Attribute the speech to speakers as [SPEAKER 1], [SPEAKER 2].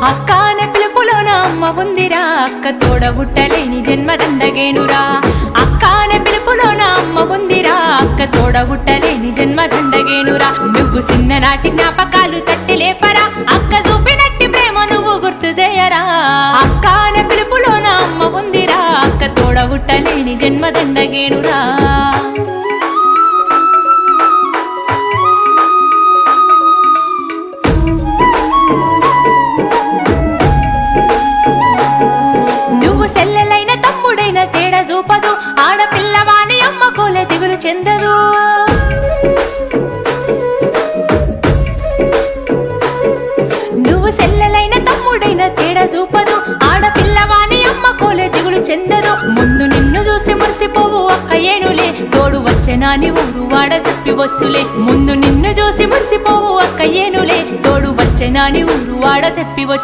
[SPEAKER 1] అక్క అనే పిలుపులోన అమ్మ ఉందిరా, అక్క తోడబుట్టలేని జన్మదండగేనురా. అక్క అనే పిలుపులోన అమ్మ ఉందిరా, అక్క తోడబుట్టలేని జన్మదండగేనురా. నువ్వు చిన్ననాటి జ్ఞాపకాలు తట్టి లేపరా, అక్క చూపినట్టి ప్రేమ నువ్వు గుర్తు చేయరా. అక్క అనే పిలుపులోన అమ్మ ఉందిరా, అక్క తోడబుట్టలేని జన్మదండగేనురా. సెల్లెలైన తమ్ముడైన తేడా చూపదు, ఆడపిల్లవాని అమ్మ కోలే దిగులు చెందదు. నువ్వు సెల్లెలైన తమ్ముడైన తేడా చూపదు, ఆడపిల్లవాని అమ్మ కోలే దిగులు చెందదు. ముందు నిన్ను చూసి మురిసిపోవు అక్క ఏనులే, తోడు వచ్చెనాని ఊరు వాడ చెప్పివచ్చులే. ముందు నిన్ను చూసి మురిసిపోవు అక్క ఏనులే, తోడు వచ్చెనాని ఊరు వాడ చెప్పివచ్చు.